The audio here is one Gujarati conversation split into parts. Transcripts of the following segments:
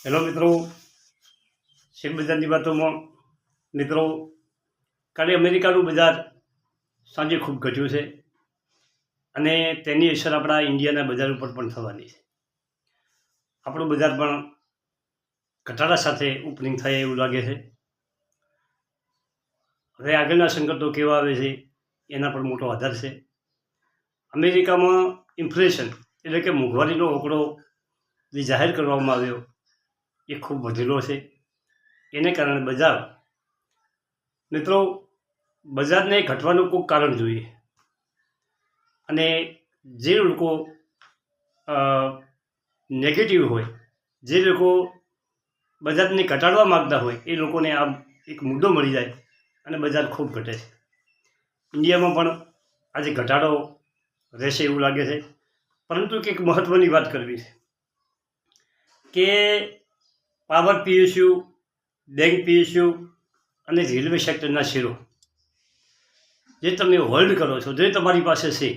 હેલો મિત્રો, શેર બજારની વાતોમાં મિત્રો, કાલે અમેરિકાનું બજાર સાંજે ખૂબ ઘટ્યું છે અને તેની અસર આપણા ઇન્ડિયાના બજાર ઉપર પણ થવાની છે. આપણું બજાર પણ ઘટાડા સાથે ઓપનિંગ થાય એવું લાગે છે. હવે આગળના સંકટો કેવા આવે છે એના પર મોટો આધાર છે. અમેરિકામાં ઇન્ફ્લેશન એટલે કે મોંઘવારીનો આંકડો જે જાહેર કરવામાં આવ્યો એ ખૂબ વધેલો છે. એને કારણે બજારને ઘટવાનું કોઈ કારણ જોઈએ અને જે લોકો નેગેટિવ હોય, જે લોકો બજારને ઘટાડવા માગતા હોય એ લોકોને આ એક મુદ્દો મળી જાય અને બજાર ખૂબ ઘટે છે. ઇન્ડિયામાં પણ આજે ઘટાડો રહેશે એવું લાગે છે, પરંતુ એક મહત્ત્વની વાત કરવી છે કે પાવર પીએસયુ, બેંક પીએસયુ અને રેલવે સેક્ટરના શેરો જે તમે હોલ્ડ કરો છો, જે તમારી પાસે છે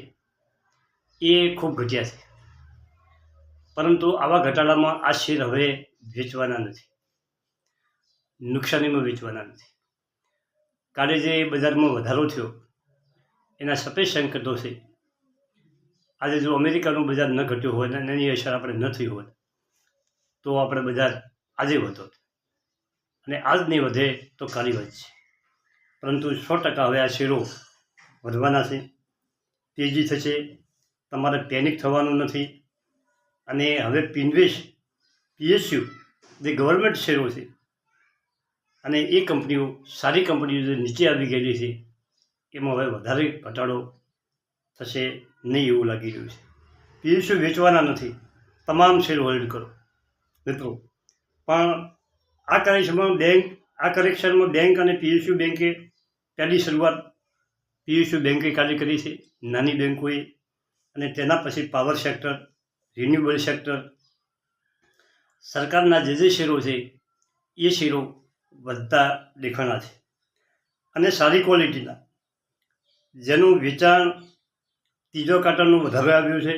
એ ખૂબ ઘટ્યા છે. પરંતુ આવા ઘટાડામાં આ શેર હવે વેચવાના નથી, નુકસાનીમાં વેચવાના નથી. કાલે જે બજારમાં વધારો થયો એના સફેદ સંકેતો છે. આજે જો અમેરિકાનું બજાર ન ઘટ્યું હોય અને એની અસર આપણે ન થઈ હોય તો આપણે બજાર આજે વધો અને આજ નહીં વધે તો કાલી વધશે. પરંતુ 100% હવે આ શેરો વધવાના છે, તેજી થશે, તમારે પેનિક થવાનું નથી. અને હવે પીએસયુ જે ગવર્મેન્ટ શેરો છે અને એ કંપનીઓ, સારી કંપનીઓ જે નીચે આવી ગયેલી છે એમાં હવે વધારે ઘટાડો થશે નહીં એવું લાગી રહ્યું છે. પીએસયુ વેચવાના નથી, તમામ શેર હોલ્ડ કરો મિત્રો. પણ આ કરેક્શનમાં બેંક અને પીએસયુ બેંકે પહેલી શરૂઆત પીએસયુ બેંકે કાલે કરી છે, નાની બેંકોએ. અને તેના પછી પાવર સેક્ટર, રિન્યુએબલ સેક્ટર, સરકારના જે શેરો છે એ શેરો વધતા દેખાણા છે અને સારી ક્વોલિટીના, જેનું વેચાણ ત્રીજો ક્વાર્ટરનું વધારો આવ્યું છે,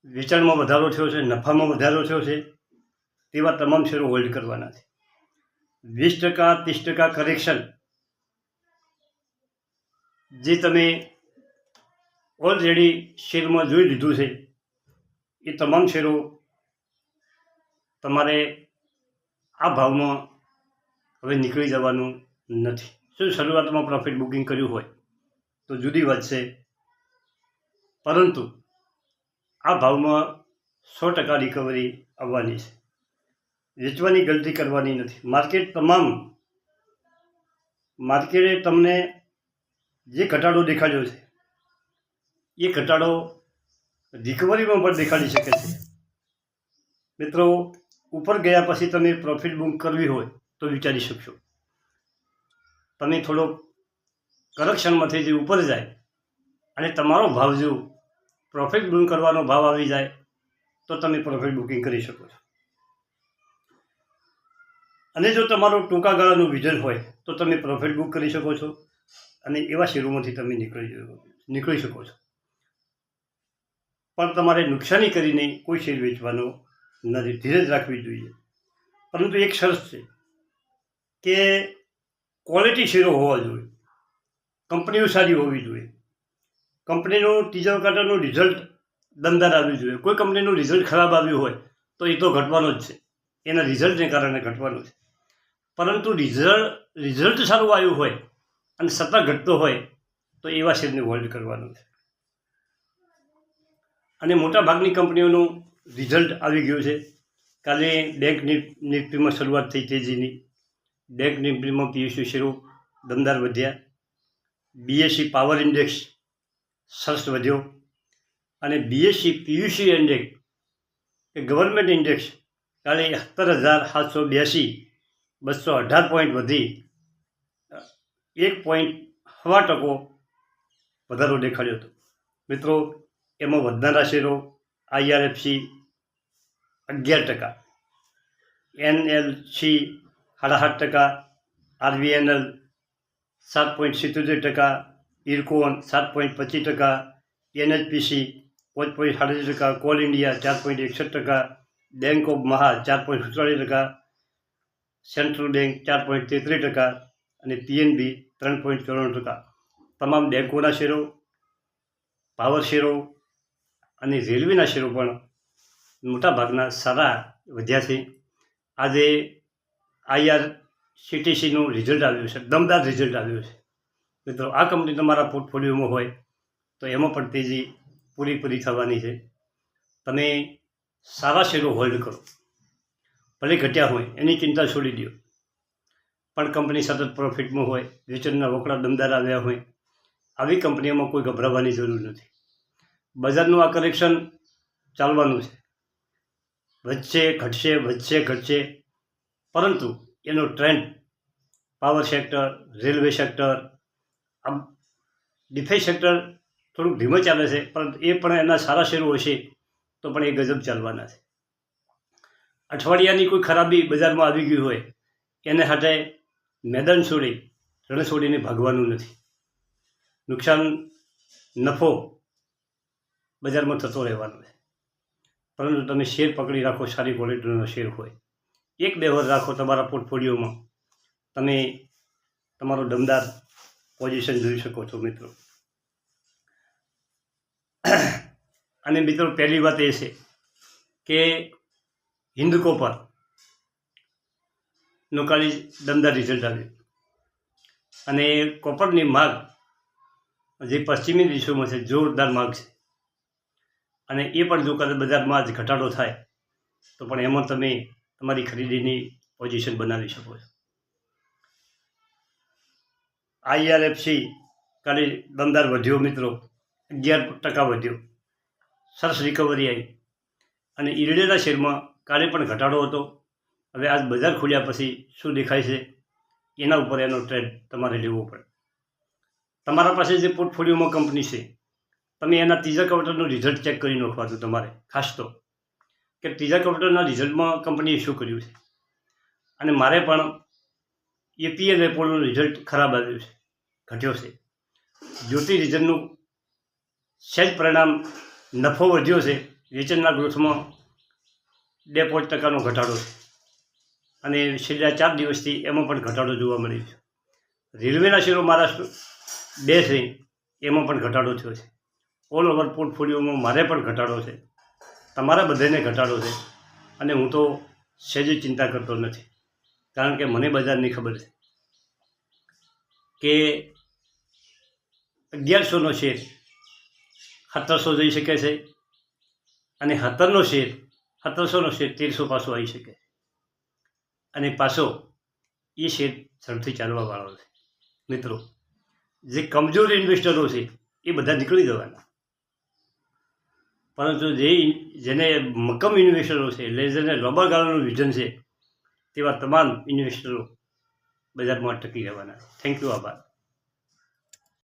વેચાણમાં વધારો થયો છે, નફામાં વધારો થયો છે, તેવા તમામ શેરો હોલ્ડ કરવાના છે. 20%, 30% કરેક્શન જે તમે ઓલરેડી શેરમાં જોઈ લીધું છે એ તમામ શેરો તમારે આ ભાવમાં હવે નીકળી જવાનું નથી. શું શરૂઆતમાં પ્રોફિટ બુકિંગ કર્યું હોય તો જુદી વાત છે, પરંતુ આ ભાવમાં 100% રિકવરી આવવાની છે. વેચવાની ગલતી કરવાની નથી. માર્કેટે તમને જે ઘટાડો દેખાડ્યો છે એ ઘટાડો રિકવરીમાં પણ દેખાડી શકે છે. મિત્રો, ઉપર ગયા પછી તમે પ્રોફિટ બુક કરવી હોય તો વિચારી શકશો. તમે થોડોક કરેક્શનમાંથી જે ઉપર જાય અને તમારો ભાવ જો પ્રોફિટ બુક કરવાનો ભાવ આવી જાય તો તમે પ્રોફિટ બુકિંગ કરી શકો છો. અને જો તમારું ટૂંકા ગાળાનું વિઝન હોય તો તમે પ્રોફિટ બુક કરી શકો છો અને એવા શેરોમાંથી તમે નીકળી શકો છો. પણ તમારે નુકસાની કરીને કોઈ શેર વેચવાનો નથી, ધીરજ રાખવી જોઈએ. પરંતુ એક શરત છે કે ક્વોલિટી શેરો હોવા જોઈએ, કંપનીઓ સારી હોવી જોઈએ, કંપનીનું ત્રીજા ક્વાર્ટરનું રિઝલ્ટ દમદાર આવવું જોઈએ. કોઈ કંપનીનું રિઝલ્ટ ખરાબ આવ્યું હોય તો એ તો ઘટવાનો જ છે, એના રિઝલ્ટને કારણે ઘટવાનું છે. પરંતુ રિઝલ્ટ સારું આવ્યું હોય અને સતત ઘટતો હોય તો એવા શેરને હોલ્ડ કરવાનું છે. અને મોટાભાગની કંપનીઓનું રિઝલ્ટ આવી ગયું છે. કાલે બેંક નિફ્ટીમાં શરૂઆત થઈ તેજીની. બેંક નિફ્ટીમાં પીએસયુ શેરો દમદાર વધ્યા. બીએસસી પાવર ઇન્ડેક્સ સરસ વધ્યો અને બીએસસી પીયુસી ઇન્ડેક્સ એ ગવર્મેન્ટ ઇન્ડેક્સ કાલે 71,782, 218 પોઈન્ટ વધી 1.6% વધારો દેખાડ્યો હતો. મિત્રો, એમાં વધનારા શેરો IRFC 11%, NLC 8.5%, RVNL 7.77%, IRCON 7.25%, NHPC 5.38%, call India 4.61%, bank of મહા 4.47%, સેન્ટ્રલ બેંક 4.33% અને પીએનબી 3.94%. તમામ બેંકોના શેરો, પાવર શેરો અને રેલવેના શેરો પણ મોટાભાગના સારા વધ્યા છે. આજે IRCTCનું રિઝલ્ટ આવ્યું છે, દમદાર રિઝલ્ટ આવ્યું છે. મિત્રો, આ કંપની તમારા પોર્ટફોલિયોમાં હોય તો એમાં પણ તેજી પૂરી થવાની છે. તમે સારા શેરો હોલ્ડ કરો, ભલે ઘટ્યા હોય એની ચિંતા છોડી દો, પણ કંપની સતત પ્રોફિટમાં હોય, વેચાણના રોકડા દમદાર આવ્યા હોય, આવી કંપનીઓમાં કોઈ ગભરાવાની જરૂર નથી. બજારનું આ કરેક્શન ચાલવાનું છે, વધશે ઘટશે, પરંતુ એનો trend power sector, railway sector, defence sector થોડુંક ધીમો ચાલે છે, પરંતુ એ પણ એના સારા શેરો હશે તો પણ એ ગજબ ચાલવાના છે. અઠવાડિયાની કોઈ ખરાબી બજારમાં આવી ગઈ હોય એને સાથે મેદાન છોડી, રણ છોડીને ભાગવાનું નથી. નુકસાન નફો બજારમાં થતો રહેવાનો છે, પરંતુ તમે શેર પકડી રાખો, સારી ક્વોલિટીનો શેર હોય, 1-2 વર્ષ રાખો તમારા પોર્ટફોલિયોમાં, તમે તમારો દમદાર પોઝિશન જોઈ શકો છો મિત્રો. અને મિત્રો, પહેલી વાત એ છે કે હિન્દ કોપરનું કાલે દમદાર રિઝલ્ટ આવ્યું અને કોપરની માગ જે પશ્ચિમી દેશોમાં છે જોરદાર માગ છે. અને એ પણ જો કદાચ બજારમાં જ ઘટાડો થાય તો પણ એમાં તમે તમારી ખરીદીની પોઝિશન બનાવી શકો છો. IRFC કાલે દમદાર વધ્યો મિત્રો, 11% વધ્યો, સરસ રિકવરી આવી. અને ઈરડેના શેરમાં કાલે પણ ઘટાડો હતો. હવે આજ બજાર ખુલ્યા પછી શું દેખાય છે એના ઉપર એનો ટ્રેડ તમારે લેવો પડે. તમારા પાસે જે પોર્ટફોલિયોમાં કંપની છે, તમે એના ત્રીજા ક્વાર્ટરનું રિઝલ્ટ ચેક કરી નાખવાનું તમારે ખાસ તો, કે ત્રીજા ક્વાર્ટરના રિઝલ્ટમાં કંપનીએ શું કર્યું છે. અને મારે પણ APL રેપોર્ટનું રિઝલ્ટ ખરાબ આવ્યું છે, ઘટ્યો છે. જ્યોતિ રિઝલ્ટનું સહેજ પરિણામ નફો વધ્યો છે, વેચાણના ગ્રોથમાં 2% ઘટાડો છે. અને છેલ્લા 4 દિવસથી એમાં પણ ઘટાડો જોવા મળ્યો છે. રેલવેના શેરો મારા 2 છે, એમાં પણ ઘટાડો થયો છે. ઓલ ઓવર પોર્ટફોલિયોમાં મારે પણ ઘટાડો છે, તમારા બધાને ઘટાડો છે. અને હું તો સહેજ ચિંતા કરતો નથી, કારણ કે મને બજારની ખબર છે કે 1100નો શેર 1700 જઈ શકે છે અને 1700નો શેર 1300 પાછો આવી શકે. અને પાછો એ શેર ઝડપથી ચાલવાવાળો છે. મિત્રો, જે કમજોર ઇન્વેસ્ટરો છે એ બધા નીકળી જવાના, પરંતુ જેને મક્કમ ઇન્વેસ્ટરો છે, જેને લાંબા ગાળાનું વિઝન છે, તેવા તમામ ઇન્વેસ્ટરો બજારમાં ટકી રહેવાના છે. થેન્ક યુ, આભાર.